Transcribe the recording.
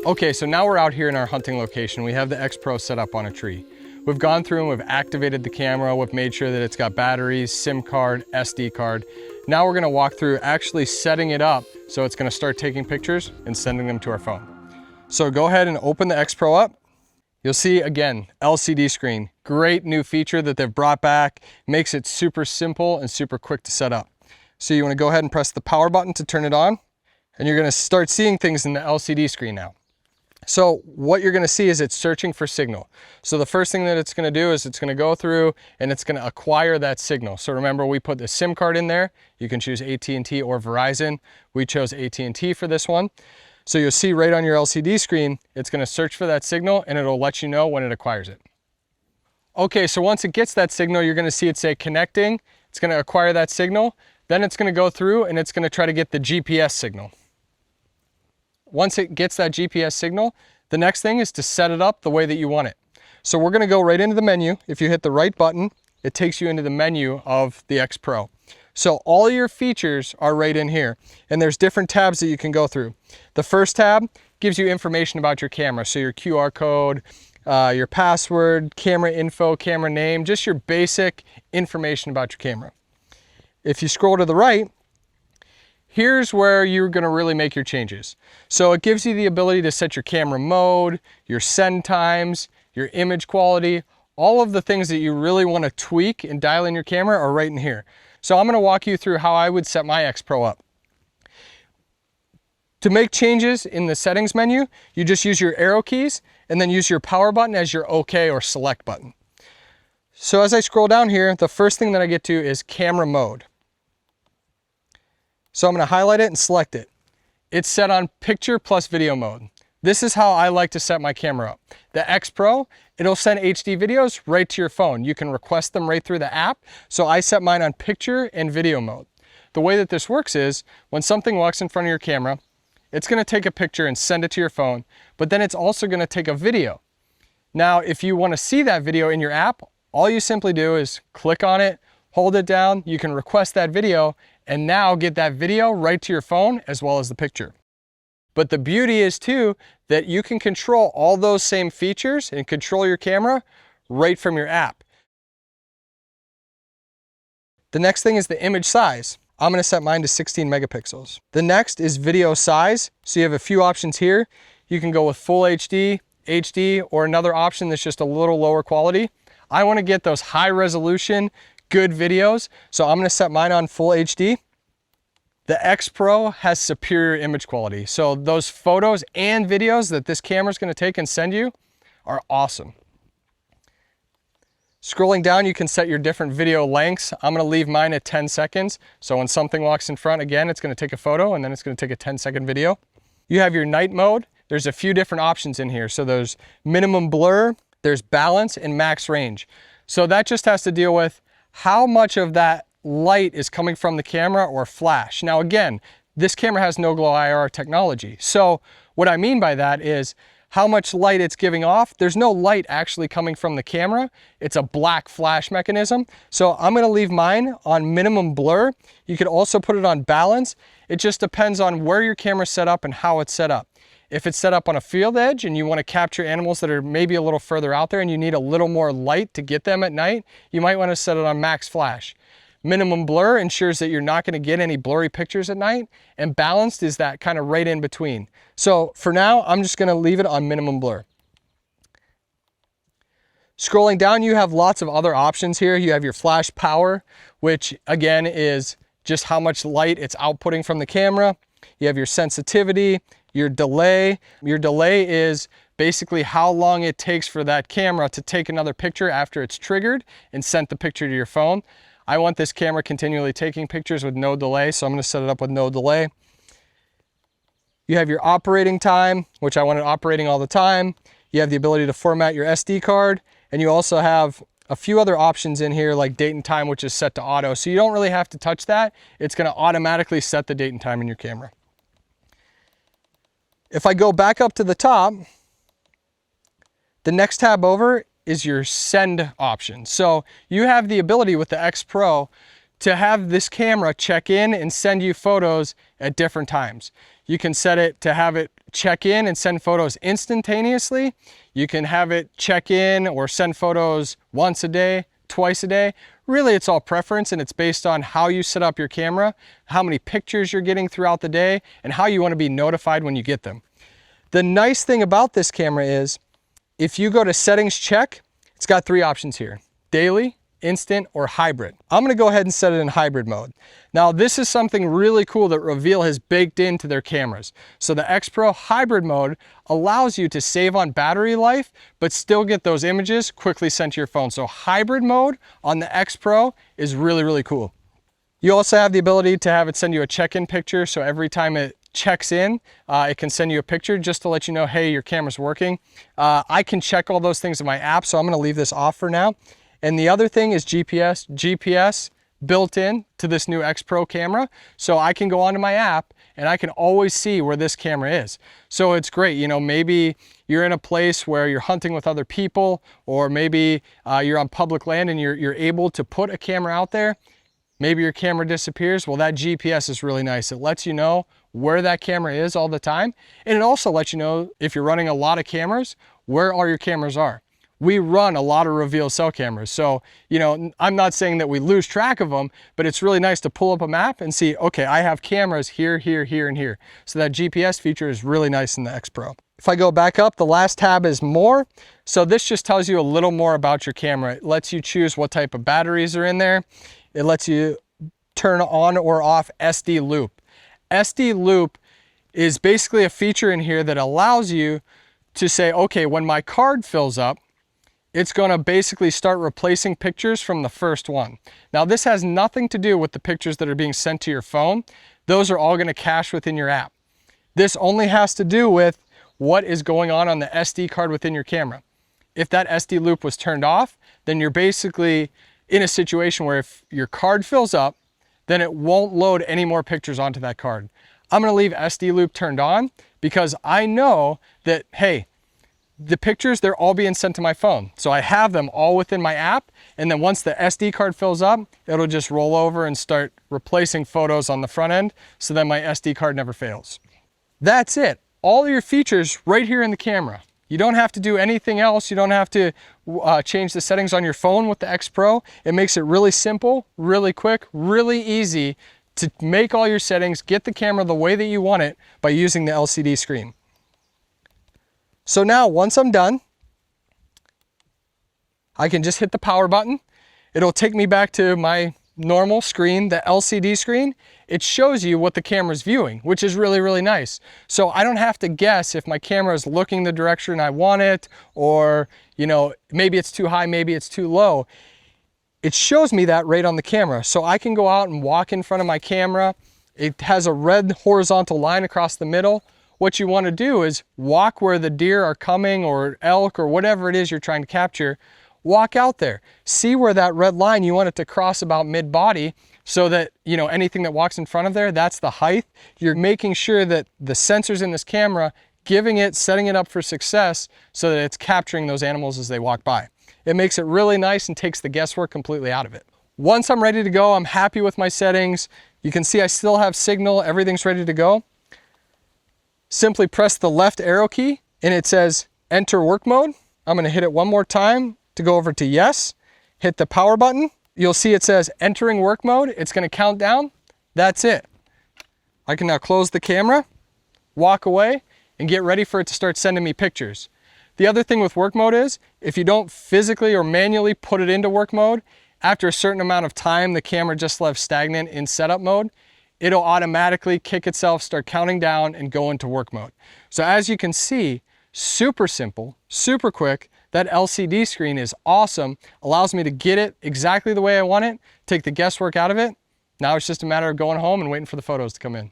Okay, so now we're out here in our hunting location. We have the X Pro set up on a tree. We've gone through and we've activated the camera. We've made sure that it's got batteries, SIM card, SD card. Now we're gonna walk through actually setting it up so it's gonna start taking pictures and sending them to our phone. So go ahead and open the X Pro up. You'll see, again, LCD screen. Great new feature that they've brought back. Makes it super simple and super quick to set up. So you wanna go ahead and press the power button to turn it on, and you're gonna start seeing things in the LCD screen now. So what you're gonna see is it's searching for signal. So the first thing that it's gonna do is it's gonna go through and it's gonna acquire that signal. So remember, we put the SIM card in there. You can choose AT&T or Verizon. We chose AT&T for this one. So you'll see right on your LCD screen, it's gonna search for that signal and it'll let you know when it acquires it. Okay, so once it gets that signal, you're gonna see it say connecting. It's gonna acquire that signal. Then it's gonna go through and it's gonna try to get the GPS signal. Once it gets that GPS signal, the next thing is to set it up the way that you want it. So we're gonna go right into the menu. If you hit the right button, it takes you into the menu of the X Pro. So all your features are right in here, and there's different tabs that you can go through. The first tab gives you information about your camera. So your QR code, your password, camera info, camera name, just your basic information about your camera. If you scroll to the right, here's where you're gonna really make your changes. So it gives you the ability to set your camera mode, your send times, your image quality, all of the things that you really wanna tweak and dial in your camera are right in here. So I'm gonna walk you through how I would set my X Pro up. To make changes in the settings menu, you just use your arrow keys and then use your power button as your OK or select button. So as I scroll down here, the first thing that I get to is camera mode. So I'm gonna highlight it and select it. It's set on picture plus video mode. This is how I like to set my camera up. The X Pro, it'll send HD videos right to your phone. You can request them right through the app. So I set mine on picture and video mode. The way that this works is when something walks in front of your camera, it's gonna take a picture and send it to your phone, but then it's also gonna take a video. Now, if you wanna see that video in your app, all you simply do is click on it, hold it down, you can request that video, and now get that video right to your phone as well as the picture. But the beauty is too, that you can control all those same features and control your camera right from your app. The next thing is the image size. I'm gonna set mine to 16 megapixels. The next is video size. So you have a few options here. You can go with full HD, HD, or another option that's just a little lower quality. I wanna get those high resolution, good videos, so I'm gonna set mine on full HD. The X Pro has superior image quality, so those photos and videos that this camera is gonna take and send you are awesome. Scrolling down, you can set your different video lengths. I'm gonna leave mine at 10 seconds, so when something walks in front, again, it's gonna take a photo and then it's gonna take a 10-second video. You have your night mode. There's a few different options in here. So there's minimum blur, there's balance, and max range. So that just has to deal with how much of that light is coming from the camera or flash. Now again, this camera has no glow IR technology. So what I mean by that is how much light it's giving off. There's no light actually coming from the camera. It's a black flash mechanism. So I'm gonna leave mine on minimum blur. You could also put it on balance. It just depends on where your camera's set up and how it's set up. If it's set up on a field edge and you want to capture animals that are maybe a little further out there and you need a little more light to get them at night, you might want to set it on max flash. Minimum blur ensures that you're not going to get any blurry pictures at night, and balanced is that kind of right in between. So for now, I'm just going to leave it on minimum blur. Scrolling down, you have lots of other options here. You have your flash power, which again is just how much light it's outputting from the camera. You have your sensitivity, your delay. Your delay is basically how long it takes for that camera to take another picture after it's triggered and sent the picture to your phone. I want this camera continually taking pictures with no delay, so I'm gonna set it up with no delay. You have your operating time, which I want it operating all the time. You have the ability to format your SD card, and you also have a few other options in here like date and time, which is set to auto. So you don't really have to touch that. It's gonna automatically set the date and time in your camera. If I go back up to the top, the next tab over is your send option. So you have the ability with the X Pro to have this camera check in and send you photos at different times. You can set it to have it check in and send photos instantaneously. You can have it check in or send photos once a day, twice a day. Really, it's all preference, and it's based on how you set up your camera, how many pictures you're getting throughout the day, and how you want to be notified when you get them. The nice thing about this camera is if you go to settings check, it's got 3 options here: daily, instant, or hybrid. I'm going to go ahead and set it in hybrid mode. Now, this is something really cool that Reveal has baked into their cameras. So the X Pro hybrid mode allows you to save on battery life, but still get those images quickly sent to your phone. So hybrid mode on the X Pro is really, really cool. You also have the ability to have it send you a check-in picture. So every time it checks in, it can send you a picture just to let you know, hey, your camera's working. I can check all those things in my app, so I'm going to leave this off for now. And the other thing is GPS built in to this new X Pro camera. So I can go onto my app and I can always see where this camera is. So it's great. You know, maybe you're in a place where you're hunting with other people, or maybe you're on public land and you're able to put a camera out there. Maybe your camera disappears. Well, that GPS is really nice. It lets you know where that camera is all the time. And it also lets you know, if you're running a lot of cameras, where all your cameras are. We run a lot of Reveal cell cameras. So, you know, I'm not saying that we lose track of them, but it's really nice to pull up a map and see, okay, I have cameras here, here, here, and here. So that GPS feature is really nice in the X Pro. If I go back up, the last tab is more. So this just tells you a little more about your camera. It lets you choose what type of batteries are in there. It lets you turn on or off SD loop. SD loop is basically a feature in here that allows you to say, okay, when my card fills up, it's going to basically start replacing pictures from the first one. Now, this has nothing to do with the pictures that are being sent to your phone. Those are all going to cache within your app. This only has to do with what is going on the SD card within your camera. If that SD loop was turned off, then you're basically in a situation where if your card fills up, then it won't load any more pictures onto that card. I'm going to leave SD loop turned on because I know that, hey, the pictures, they're all being sent to my phone. So I have them all within my app. And then once the SD card fills up, it'll just roll over and start replacing photos on the front end. So then my SD card never fails. That's it. All your features right here in the camera. You don't have to do anything else. You don't have to change the settings on your phone with the X Pro. It makes it really simple, really quick, really easy to make all your settings, get the camera the way that you want it by using the LCD screen. So now, once I'm done, I can just hit the power button. It'll take me back to my normal screen, the LCD screen. It shows you what the camera's viewing, which is really, really nice. So I don't have to guess if my camera is looking the direction I want it, or, you know, maybe it's too high, maybe it's too low. It shows me that right on the camera. So I can go out and walk in front of my camera. It has a red horizontal line across the middle. What you want to do is walk where the deer are coming, or elk, or whatever it is you're trying to capture. Walk out there. See where that red line, you want it to cross about mid-body, so that, you know, anything that walks in front of there, that's the height. You're making sure that the sensors in this camera, setting it up for success so that it's capturing those animals as they walk by. It makes it really nice and takes the guesswork completely out of it. Once I'm ready to go, I'm happy with my settings. You can see I still have signal, everything's ready to go. Simply press the left arrow key and it says enter work mode. I'm going to hit it one more time to go over to yes. Hit the power button. You'll see it says entering work mode. It's going to count down. That's it. I can now close the camera, walk away, and get ready for it to start sending me pictures. The other thing with work mode is if you don't physically or manually put it into work mode, after a certain amount of time, the camera just left stagnant in setup mode. It'll automatically kick itself, start counting down, and go into work mode. So as you can see, super simple, super quick. That LCD screen is awesome, allows me to get it exactly the way I want it, take the guesswork out of it. Now it's just a matter of going home and waiting for the photos to come in.